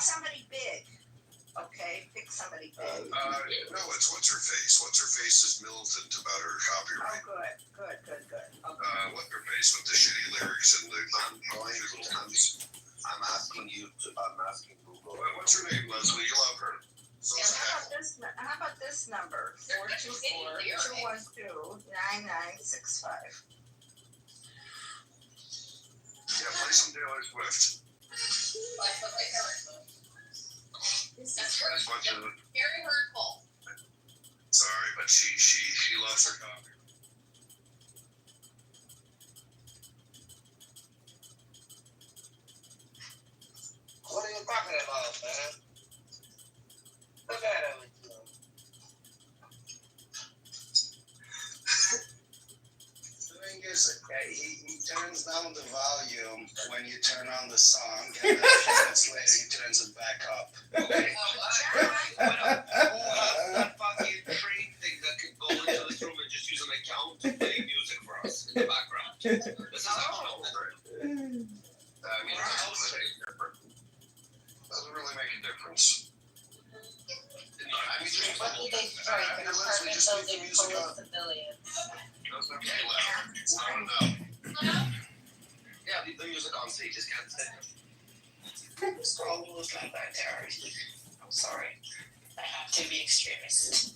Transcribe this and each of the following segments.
somebody big. Okay, pick somebody big. No, it's what's her face. What's her face is militant about her copyright. Oh, good. Okay. What's her face with the shitty lyrics and the I'm asking Google. What's her name, Leslie? You love her. So And how about this number? 424-212-9965. Yeah, play some Taylor Swift. That's very hurtful. Sorry, but she loves her copy. What are you talking about, man? Look at him. The thing is, he turns down the volume when you turn on the song, and then a few minutes later he turns it back up. Okay? That fucking train thing that could go into this room and just use an account to play music for us in the background. This is how I mean, doesn't really make a difference. I mean, What do they strike? An apartment building full of civilians. okay, well, I don't know. Yeah, the music on stage is kind of sick. Scroll was not that terrorist. I'm sorry. I have to be extremist.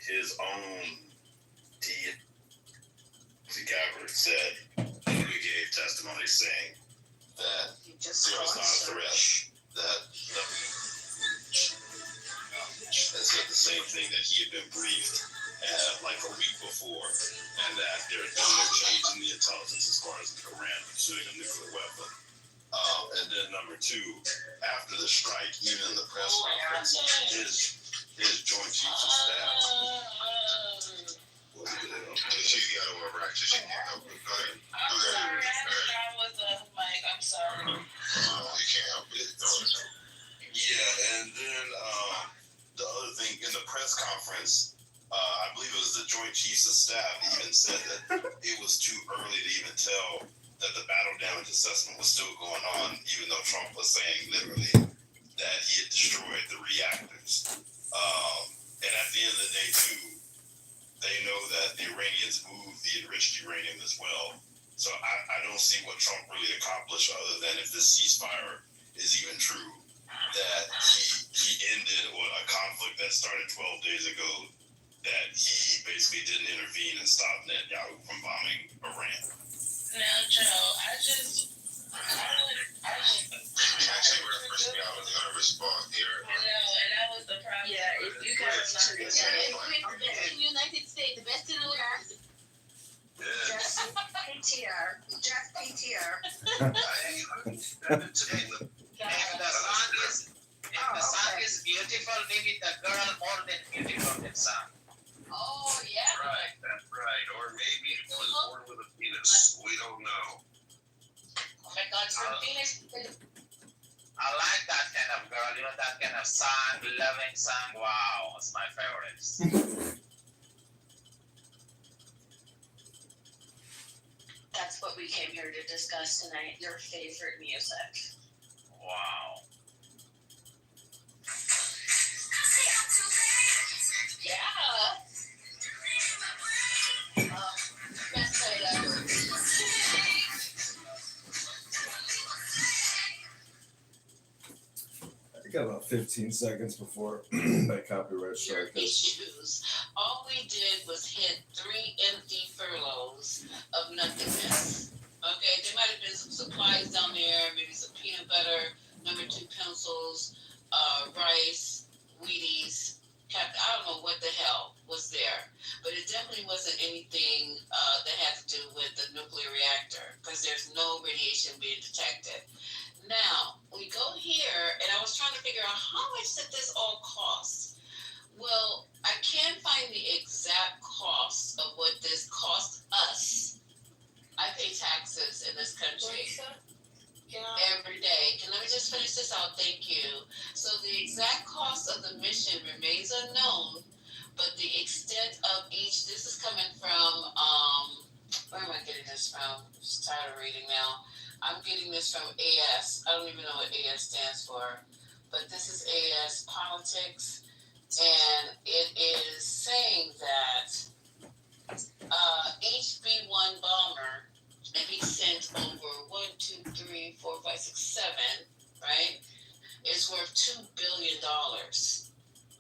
His own Kitover said he gave testimony saying that there was not a threat, that and said the same thing, that he had been briefed like a week before, and that there had been no change in the intelligence as far as Iran pursuing a nuclear weapon. And then number two, after the strike, even in the press conference, his Joint Chiefs of Staff. She got overreacted. She can't help it. Go ahead. I'm sorry, I was a mic. I'm sorry. You can't help it. Yeah, and then the other thing in the press conference, I believe it was the Joint Chiefs of Staff even said that it was too early to even tell that the battle damage assessment was still going on, even though Trump was saying literally that he had destroyed the reactors. And at the end of the day, too, they know that the Iranians moved the enriched uranium as well. So I don't see what Trump really accomplished other than, if this ceasefire is even true, that he ended a conflict that started 12 days ago, that he basically didn't intervene and stop Netanyahu from bombing Iran. Now, Joe, I just Actually, we're first going to respond here. I know, and that was the problem. Yeah, if you guys In the United States, the best in the world. just PTR. If the song is beautiful, maybe the girl more than beautiful than song. Oh, yeah. Right, that's right. Or maybe it was born with a penis. We don't know. Oh my God, so Venus. I like that kind of girl, you know, that kind of song, loving song. Wow, it's my favorites. That's what we came here to discuss tonight, your favorite music. Wow. Yeah. Best night ever. I got about 15 seconds before that copyright Your strike. issues. All we did was hit 3 empty furloughs of nothingness. Okay, there might have been some supplies down there, maybe some peanut butter, number 2 pencils, rice, Wheaties, I don't know what the hell was there, but it definitely wasn't anything that had to do with the nuclear reactor because there's no radiation being detected. Now, we go here, and I was trying to figure out how much did this all cost? Well, I can't find the exact cost of what this cost us. I pay taxes in this country every day. Can let me just finish this out? Thank you. So the exact cost of the mission remains unknown, but the extent of each, this is coming from, where am I getting this from? I'm just tired of reading now. I'm getting this from AS. I don't even know what AS stands for, but this is AS Politics, and it is saying that each B-1 bomber, and he sent over 1, 2, 3, 4, 5, 6, 7, right? Is worth $2 billion.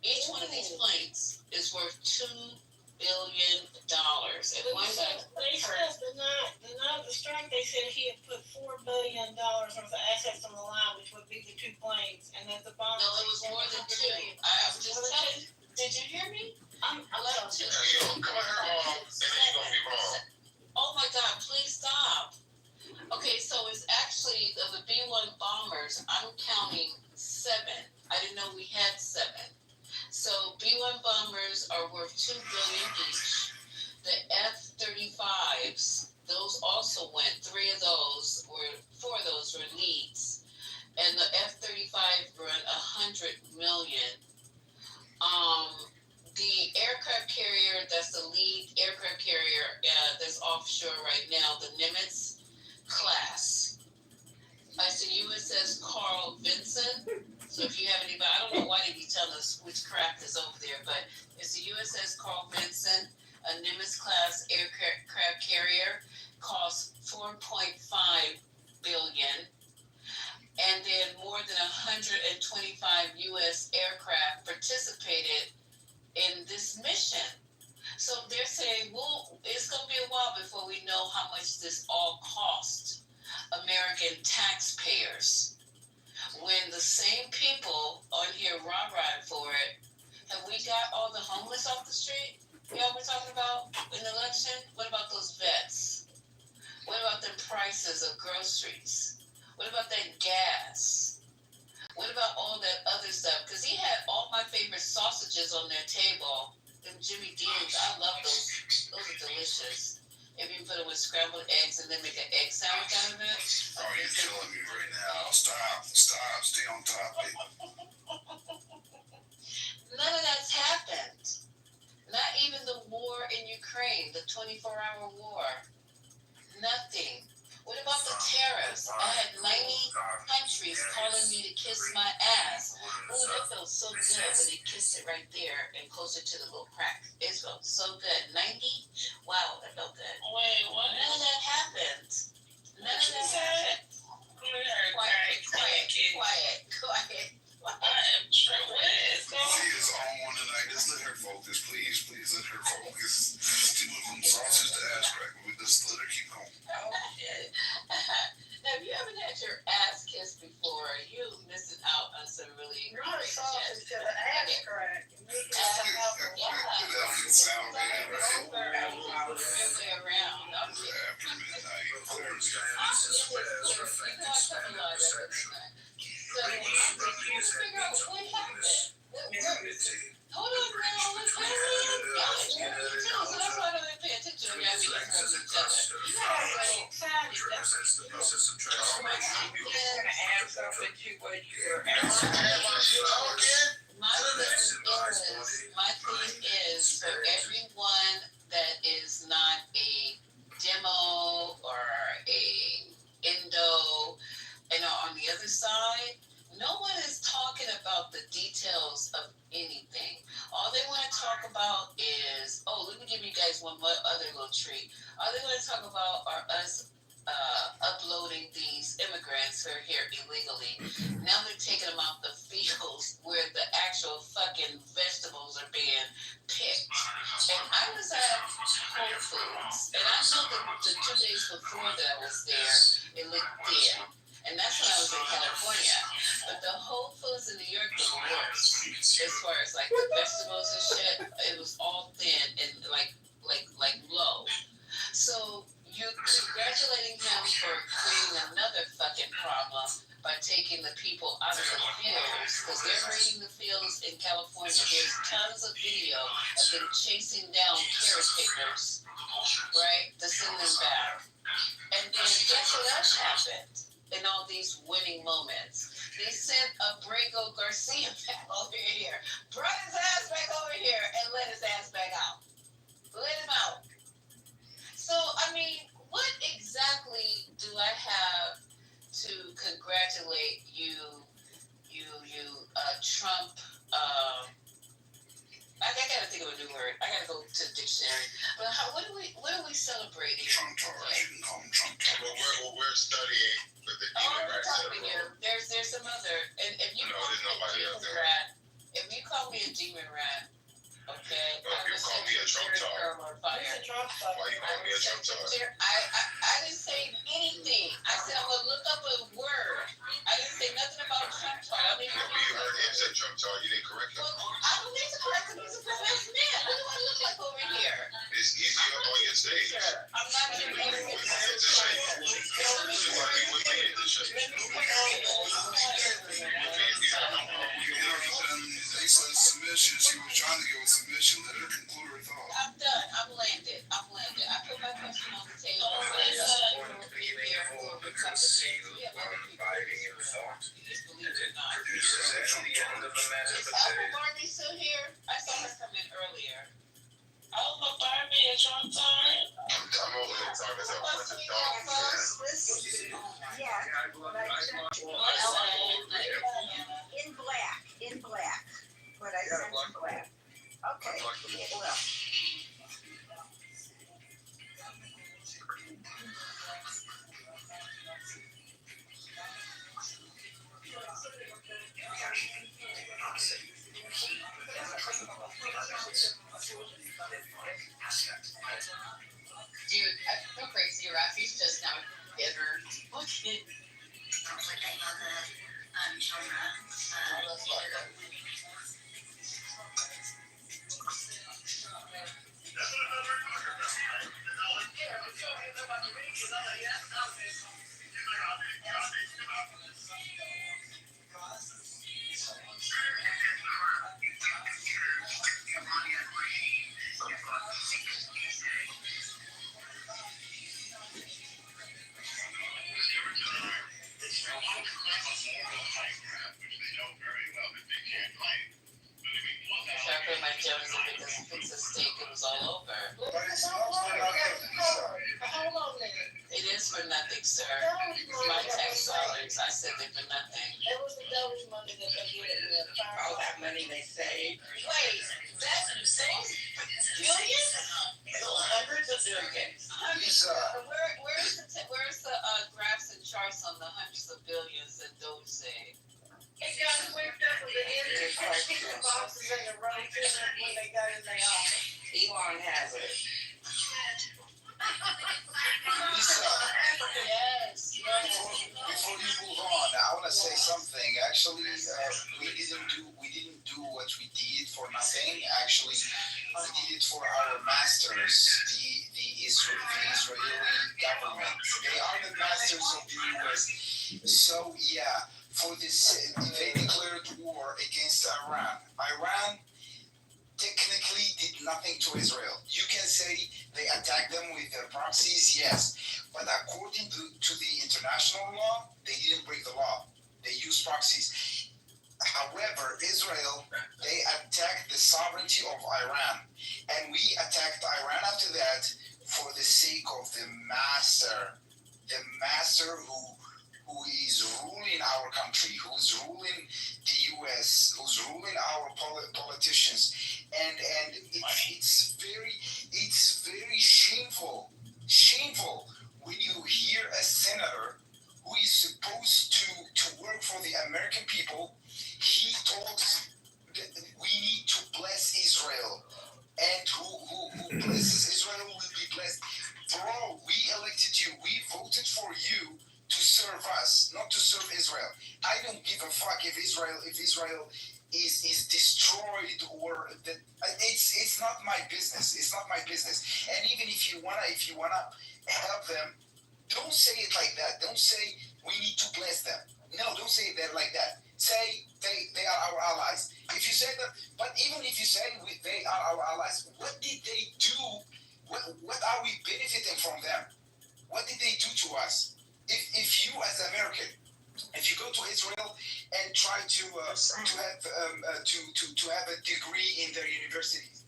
Each one of these planes is worth $2 billion. And one guy, They said the strike. They said he had put $4 billion worth of assets on the line, which would be the 2 planes, and that the bomb. no, it was more than 2. I was just telling you. Did you hear me? I'm 11. Come here, and then you're gonna be wrong. Oh my God, please stop. Okay, so it's actually, of the B-1 bombers, I'm counting 7. I didn't know we had 7. So B-1 bombers are worth $2 billion each. The F-35s, those also went, 4 of those were leads. And the F-35 run $100 million. The aircraft carrier, that's the lead aircraft carrier that's offshore right now, the Nimitz class. It's the USS Carl Vinson. So if you have anybody, I don't know why they be telling us which craft is over there, but it's the USS Carl Vinson, a Nimitz class aircraft carrier, costs $4.5 billion. And then more than 125 U.S. aircraft participated in this mission. So they're saying, well, it's going to be a while before we know how much this all cost American taxpayers. When the same people on here rah-rahing for it, have we got all the homeless off the street? Y'all were talking about in the election? What about those vets? What about the prices of groceries? What about that gas? What about all that other stuff? Because he had all my favorite sausages on their table. Them Jimmy Dean's, I love those. Those are delicious. If you put them with scrambled eggs and then make an egg sandwich out of it. Oh, you're killing me right now. Stop, stay on topic. None of that's happened. Not even the war in Ukraine, the 24-hour war. Nothing. What about the tariffs? I had 90 countries calling me to kiss my ass. Ooh, that felt so good when they kissed it right there and closer to the little crack. It felt so good. 90? Wow, that felt good. Wait, what? None of that happened. None of that happened. Quiet. I am sure. What is going on? She is on one tonight. Just let her focus, please let her focus. She went from sausage to ass crack. We just let her keep going. Oh, shit. Have you ever had your ass kissed before? You missing out on some really Not great sausage shit. to the ass crack. That doesn't sound bad, right? Way around. I'm After kidding. midnight, clearly. I'm kidding. You know I cover a lot of that. So, I'm just trying to figure out what happened. Hold on now, what's going on? Y'all are too, so that's why I don't even pay attention when y'all be interrupting each other. You gotta go behind it. Sure, it's the process of I'm transformation. gonna add something to what you're My thing is for everyone that is not a demo or a endo, and on the other side, no one is talking about the details of anything. All they want to talk about is, oh, let me give you guys one more other little treat. All they want to talk about are us uploading these immigrants who are here illegally. Now they're taking them out the fields where the actual fucking vegetables are being picked. And I was at Whole Foods, and I know that the 2 days before that I was there, it looked thin. And that's when I was in California. But the Whole Foods in New York was worse as far as like the vegetables and shit. It was all thin and like low. So you're congratulating him for creating another fucking problem by taking the people out of the fields, because they're raiding the fields in California. There's tons of video of them chasing down carrot pickers, right, to send them back. And then guess what else happened in all these winning moments? They sent Abrego Garcia back over here, brought his ass back over here, and let his ass back out. Let him out. So, I mean, what exactly do I have to congratulate you, Trump, I gotta think of a new word. I gotta go to the dictionary. But what are we celebrating? Trump tours. You can call them Trump tours. We're studying with the Oh, human I'm rights. talking to you. There's some other, and if you No, call there's me a nobody out demon there. rat, if you call me a demon rat, okay, Well, if you call me a Trump talk, on fire. It's a Trump talk. why you call me a Trump talk? I didn't say anything. I said I'm gonna look up a word. I didn't say nothing about Trump talk. I mean, Maybe you heard him say Trump talk, you didn't correct him. well, I don't need to correct him. He's a professed man. What do I look like over here? He's here on your stage. I'm not even It's a shame. Just like he would be in the shade. They said submission. She was trying to give a submission. Let her conclude her thought. I'm done. I'm landed. I put my question on the table. Just believe it or not. Is Alpha Barbie still here? I saw her come in earlier. Alpha Barbie and Trump time. I'm over here talking to a bunch of dogs. Yeah, in black, what I sent in black. Okay, well. Dude, I feel crazy. Rafi's just now bitter. Okay. After my Jones and fix a steak, it was all over. But it's not for nothing. Hold on there. It is for nothing, sir. It's my tax dollars. I said it for nothing. That was the devil's money that they get in the All that money they saved. Wait, that's those billions? Hundreds of billions. Lisa. Where's the graphs and charts on the hundreds of billions that those say? It got whipped up with the empty boxes in the road when they got in their office. Elon has it. Lisa, Yes. before you move on, I want to say something. Actually, we didn't do what we did for nothing. Actually, we did it for our masters, the Israeli government. They are the masters of the US. So yeah, for this, they declared war against Iran. Iran technically did nothing to Israel. You can say they attacked them with their proxies, yes, but according to the international law, they didn't break the law. They used proxies. However, Israel, they attacked the sovereignty of Iran, and we attacked Iran after that for the sake of the master who is ruling our country, who's ruling the U.S., who's ruling our politicians, and it's very shameful when you hear a senator who is supposed to work for the American people. He talks that we need to bless Israel, and who blesses Israel will be blessed. Bro, we elected you, we voted for you to serve us, not to serve Israel. I don't give a fuck if Israel is destroyed or that. It's not my business. It's not my business. And even if you wanna help them, don't say it like that. Don't say we need to bless them. No, don't say that like that. Say they are our allies. If you say that, but even if you say they are our allies, what did they do? What are we benefiting from them? What did they do to us? If you as American, if you go to Israel and try to have a degree in their universities,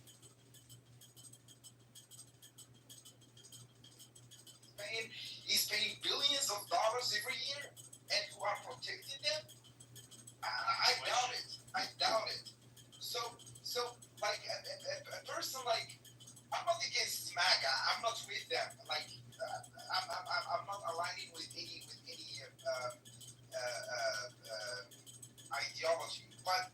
Spain is paying billions of dollars every year, and you are protecting them. I doubt it. So like a person like, I'm not against MAGA. I'm not with them. Like I'm not aligning with any ideology. But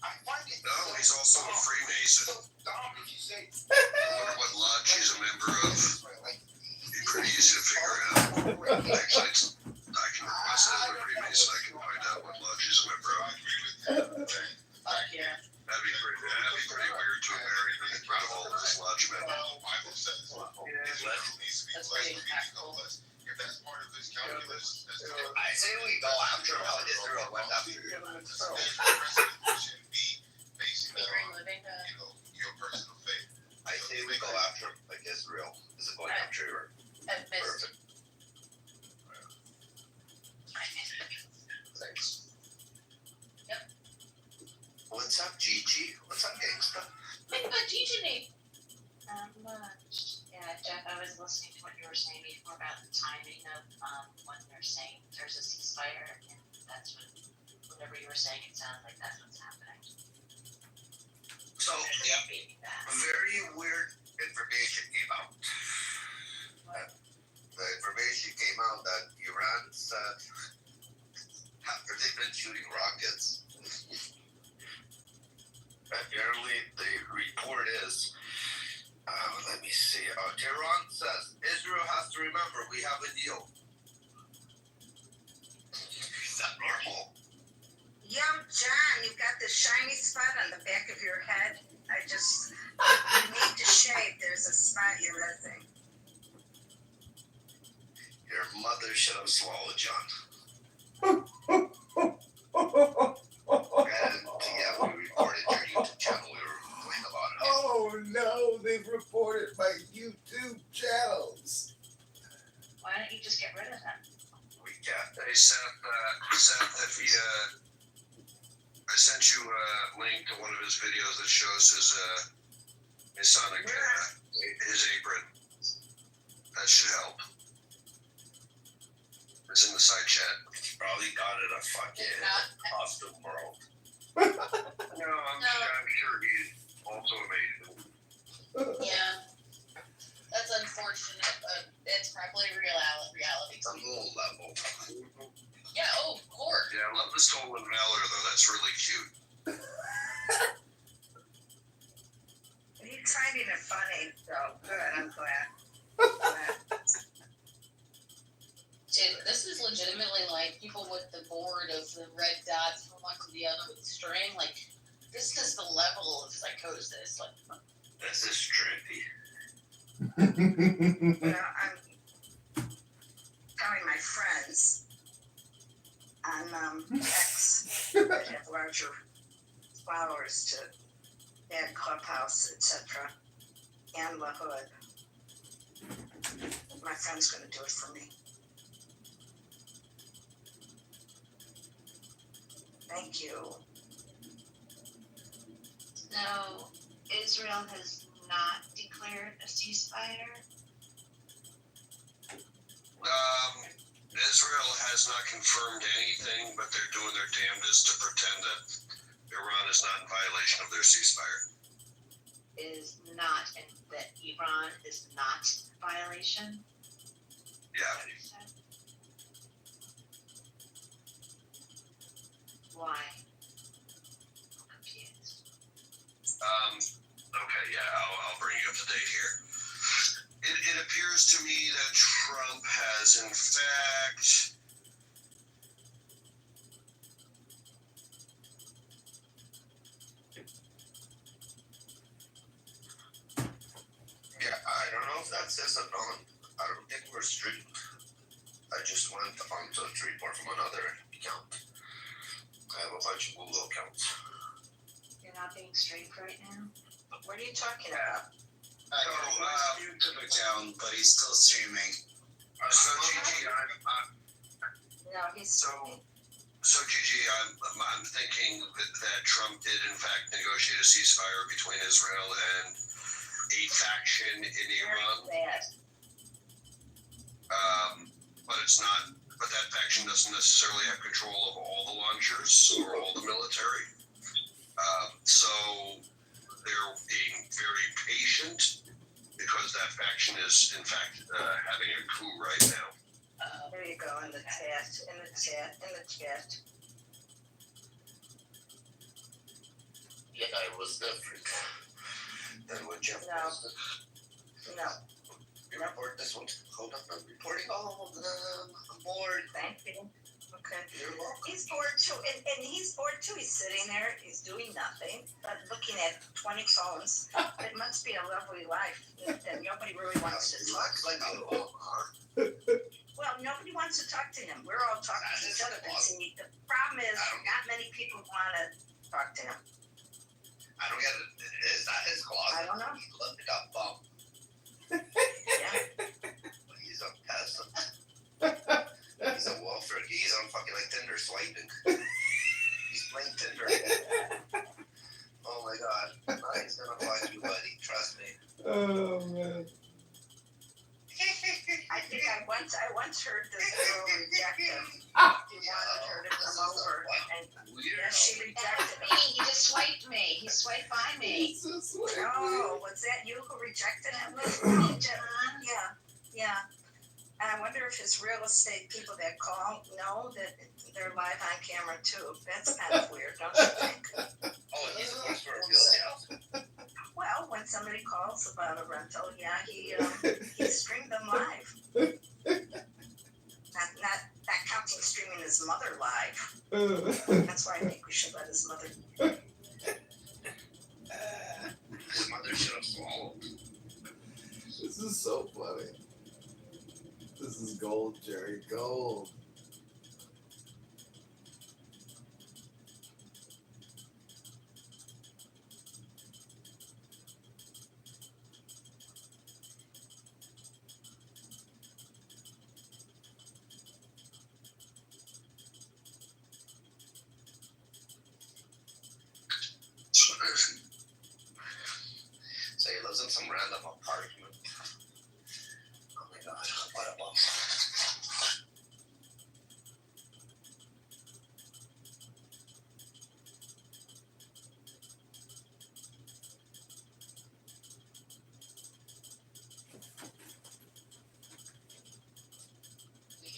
I find it. No, he's also a Freemason. So dumb if you say. I wonder what lodge he's a member of. It'd be pretty easy to figure out. Actually, I can request that as a Freemason. I can find out what lodge he's a member of. Fuck yeah. That'd be pretty weird to marry in front of all of his lodge members. Bible says blessed needs to be That's blessed, pretty needs to impactful. go blessed. If that's part of this calculus, that's I say we go after how Israel went after you. shouldn't be basing that Agree on, living, your personal faith. I say we go after like Israel. Is it going after her? and miss. Perfect. Thanks. Yep. What's up, Gigi? What's up, gangsta? Think about Gigi. Not much. Yeah, Jeff, I was listening to what you were saying before about the timing of when they're saying there's a ceasefire, and that's what, whatever you were saying, it sounds like that's what's happening. So, Maybe that. very weird information came out. The information came out that Iran's after they've been shooting rockets. Apparently, the report is. Let me see. Tehran says Israel has to remember we have a deal. Is that normal? Yo, John, you've got this shiny spot on the back of your head. You need to shave. There's a spot you're missing. Your mother should have swallowed John. And yeah, we reported your YouTube channel. We were playing a lot of it. Oh no, they've reported my YouTube channels. Why don't you just get rid of them? We can't. Hey, Seth, I sent you a link to one of his videos that shows his Masonic, his apron. That should help. It's in the side chat. He probably got it a fucking costume world. No, I'm sure he's also amazing. Yeah. That's unfortunate, but it's probably reality. Some low level. Yeah, oh, of course. Yeah, I love the stolen valor though. That's really cute. He's finding it funny, so good. I'm glad. Dude, this is legitimately like people with the board of the red dots from one to the other with string. Like, this is the level of psychosis. Like, This is trippy. Well, I'm telling my friends on X that have larger followers to at Clubhouse, etc. And La Hood. My friend's gonna do it for me. Thank you. So Israel has not declared a ceasefire? Israel has not confirmed anything, but they're doing their damnedest to pretend that Iran is not in violation of their ceasefire. Is not, and that Iran is not a violation? Yeah. Why? I'm confused. Okay, yeah, I'll bring you up to date here. It appears to me that Trump has, in fact, Yeah, I don't know if that says it on. I don't think we're strict. I just went onto a report from another account. I have a bunch of Google accounts. You're not being straight right now? What are you talking about? He took it down, but he's still streaming. so Gigi, No, he's so Gigi, I'm thinking that Trump did in fact negotiate a ceasefire between Israel and a faction in Iran. But it's not. But that faction doesn't necessarily have control of all the launchers or all the military. So they're being very patient because that faction is in fact having a coup right now. There you go, in the chat. Yeah, it was different than what Jeff No. posted. No, You report this one. Hold up, I'm reporting all of them. I'm bored. thank you. Okay. You're welcome. He's bored too, and he's bored too. He's sitting there, he's doing nothing, but looking at 20 phones. It must be a lovely life that nobody really wants to talk to him. Well, nobody wants to talk to him. We're all talking to each other. But see, the problem is not many people want to talk to him. I don't get it. Is that his closet? I don't know. He looked it up, Bob. Yeah. He's a peasant. He's a Wolford. He's on fucking like Tinder swiping. He's playing Tinder. Oh my god. He's gonna find you, buddy. Trust me. Oh man. I think I once heard this girl reject him. He wanted her to come over, and she rejected him. Me, he just swiped me. He swiped by me. Oh, was that you who rejected him? Yeah. And I wonder if his real estate people that call know that they're live on camera too. That's kind of weird, don't you think? Oh, he's supposed to reveal the Well, when somebody calls about a rental, yeah, he streamed them live. Not counting streaming his mother live. That's why I think we should let his mother. His mother should have swallowed. This is so funny. This is gold, Jerry. Gold. So he lives in some random apartment. Oh my god, what a bum.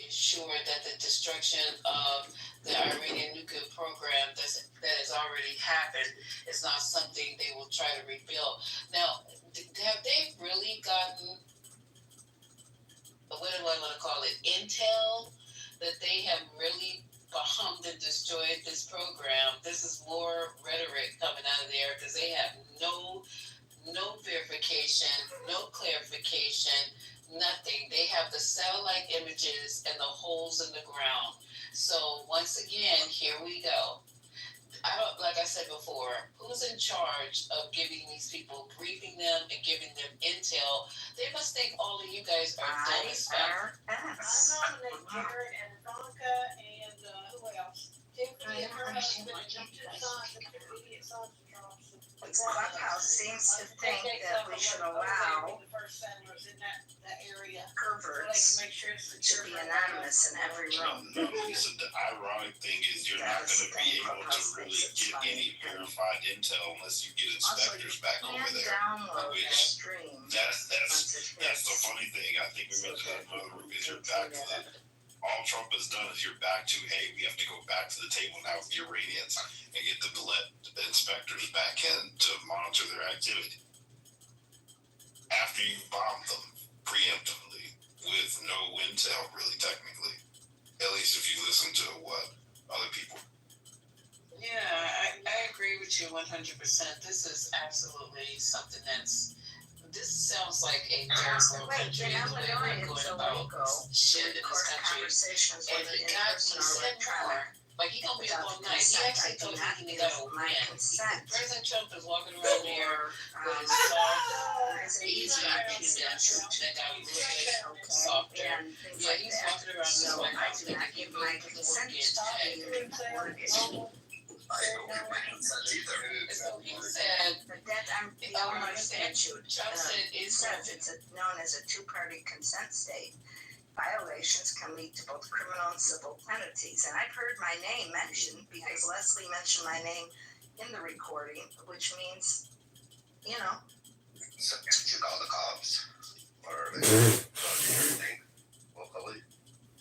Ensure that the destruction of the Iranian nuclear program that has already happened is not something they will try to rebuild. Now, have they really gotten, what do I want to call it, intel that they have really bombed and destroyed this program? This is more rhetoric coming out of there because they have no verification, no clarification, nothing. They have the satellite images and the holes in the ground. So once again, here we go. Like I said before, for who's in charge of giving these people, briefing them and giving them intel. They must think all of you guys are dumb as fuck. I nominate Jared and Veronica and, who else? Tiffany and her husband and them two sons, the two idiot sons of Trump's. Clubhouse seems to think that we should allow The first settlers in that area. So they perverts can make sure it's to secure. be anonymous in every room. Lisa, the ironic thing is you're not going to be able to really get any verified intel unless you get inspectors back over And there. download Which- the stream That's once it that's the hits. funny thing. I think we mentioned that in another room. Is you're back to the all Trump has done is you're back to, hey, we have to go back to the table now with the Iranians and get them to let the inspectors back in to monitor their activity after you've bombed them preemptively with no intel, really, technically. At least if you listen to what other people. Yeah, I agree with you 100%. This is absolutely something this sounds like a third world Wait, country, in the way Illinois, we're it's going about illegal shit to in this record country. conversations And with an God, in-person he or said electronic. more. Like, he gonna be up all Without night. He consent, actually I do told not me he give got a my win. consent. President Trump is walking around there with his soft, he's not penis that got a little bit softer. And things Yeah, like he's that. walking around this So White I House do not thinking give he my will consent get to tagged. being recorded. I don't give my consent either. And so he said, But that, the If I'm Illinois understanding, statute, Trump said it says it's known as a two-party consent state. Violations can lead to both criminal and civil penalties. And I've heard my name mentioned because Leslie mentioned my name in the recording, which means, you know, So you call the cops or they do anything locally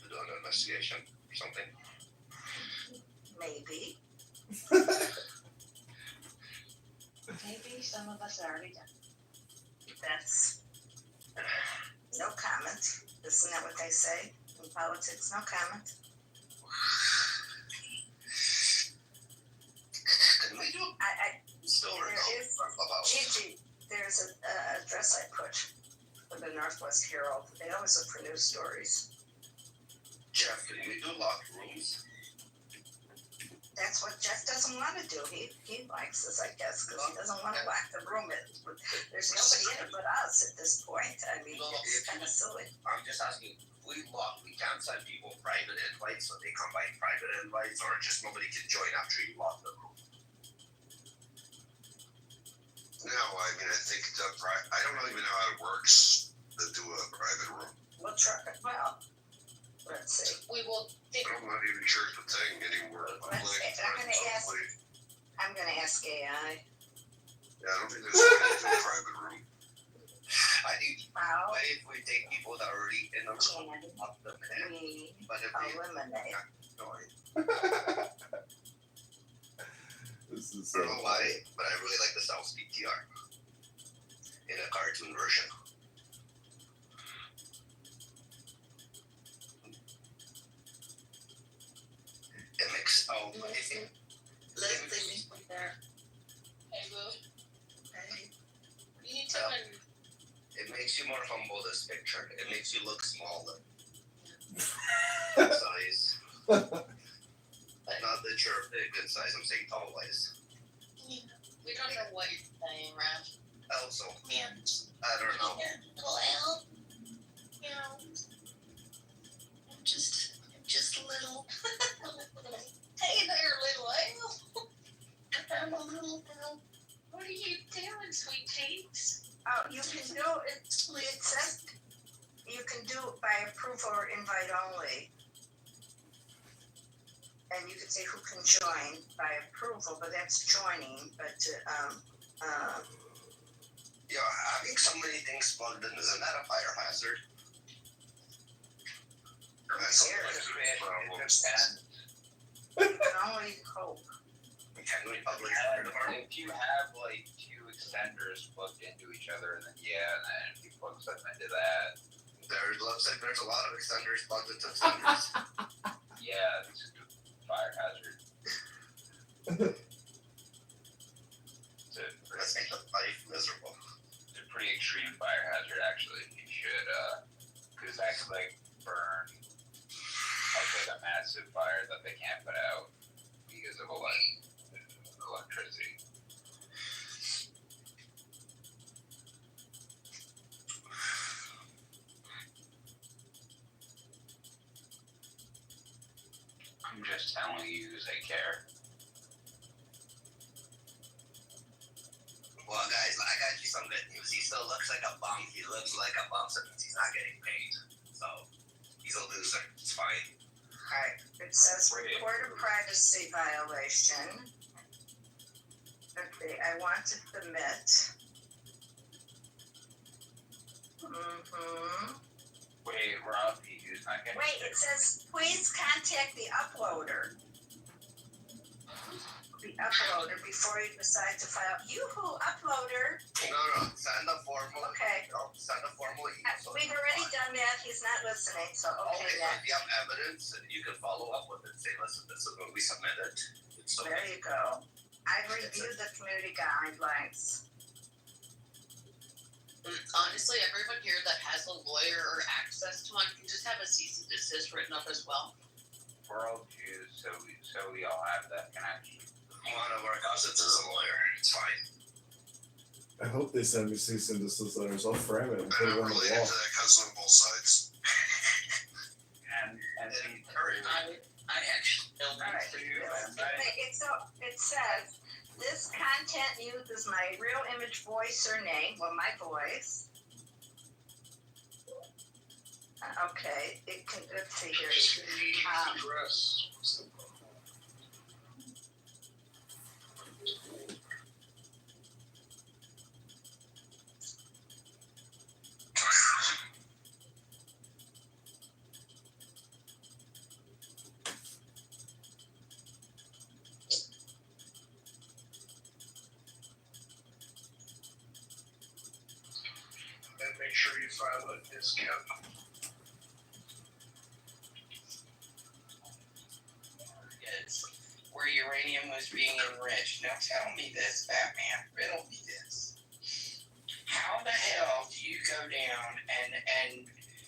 to do an investigation or something. maybe. Maybe some of us already done. That's no comment. Isn't that what they say in politics? No comment. Can we do I still there recall is about Gigi, there's a address I put for the Northwest Herald. They always look for news stories. Jeff? Can we do locked rooms? That's what Jeff doesn't want to do. He likes this, I guess, because he doesn't want to lock the room. There's nobody in it but us at this point. I mean, it's kind of silly. I'm just asking. We can't send people private invites, so they come by private invites, or just nobody can join after you lock the room. No, I mean, I think I don't even know how it works to do a private room. We'll try. Well, let's see. we will think. I'm not even sure it's a thing anymore. I'm gonna ask AI. Yeah, I don't think there's a private room. I think How if we take people that are already in the room, can up them in. we But if we eliminate? join, This is I don't so know why, but I really like the South PTR in a cartoon version. It makes Leslie, there. Hey, boo, Hey. you need to turn. it makes you more humble. This picture, it makes you look smaller. Size. Not that you're big in size. I'm saying tall wise. We don't know what you're saying, Ralph. Also, Yeah. I don't know. Well, you know, I'm just little. Hey there, little ale. I'm a little girl. What are you doing, sweet cheeks? Oh, you can do it. It says you can do it by approval or invite only. And you can say who can join by approval, but that's joining. But Yeah, having so many things plugged in, isn't that a fire hazard? That's Here. a you can only hope. Can we public And department? if you have like two extenders plugged into each other, then yeah, and then if you plug something into that, Looks like there's a lot of extenders plugged into extenders. yeah, it's a fire hazard. Let's make life miserable. It's a pretty extreme fire hazard, actually. You should, because that could like burn like a massive fire that they can't put out because of electricity. I'm just telling you they care. Well, guys, I got you some good news. He still looks like a bum. He looks like a bum, so it means he's not getting paid. So, he's a loser. It's fine. Alright, it says report a privacy violation. Okay, I want to submit. Wait, Rob, he's not getting Wait, it says, please contact the uploader. The uploader before you decide to file. Yoo-hoo, uploader. No, send a formal. Okay. Send a formal email. We've already done that. He's not listening, so okay, Okay, so next. if you have evidence, you can follow up with it. Say, listen, this is when we submitted. It's so There you go. I've reviewed the community guidelines. Honestly, everyone here that has a lawyer or access to one can just have a cease and desist written up as well. We're all Jews, so we all have that connection. one of our cousins is a lawyer. It's fine. I hope they send me cease and desist letters. I'll frame it and put it I'm on the related wall. to that cousin on both sides. And I actually don't Alright, it says, this content uses my real image, voice, or name, well, my voice. Okay, it can, let's see here. And make sure you file a discount. It's where uranium was being enriched. Now tell me this, Batman, riddle me this. How the hell do you go down and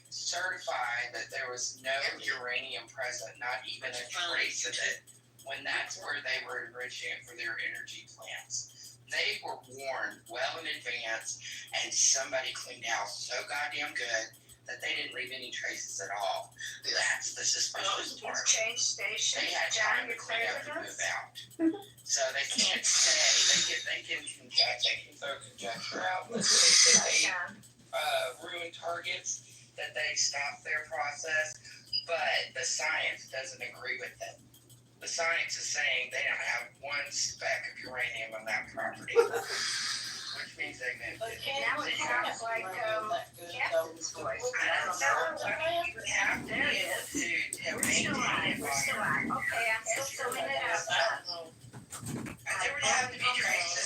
certify that there was no uranium present, not even a trace of it, when that's where they were enriching it for their energy plants? They were warned well in advance, and somebody cleaned house so goddamn good that they didn't leave any traces at all. That's the suspicious part. Change station, They had John, time you to clean clear up with and move us? out. So they can't say, they can throw conjecture out, but they ruin targets, that they stop their process, but the science doesn't agree with them. The science is saying they don't have one speck of uranium on that property, which means they moved But it. Now it sounds like, Captain's voice. I don't know, I mean, you have to There be it able to We're still maintain on, it we're still on. Okay, I'm still filling it out. There would have to be traces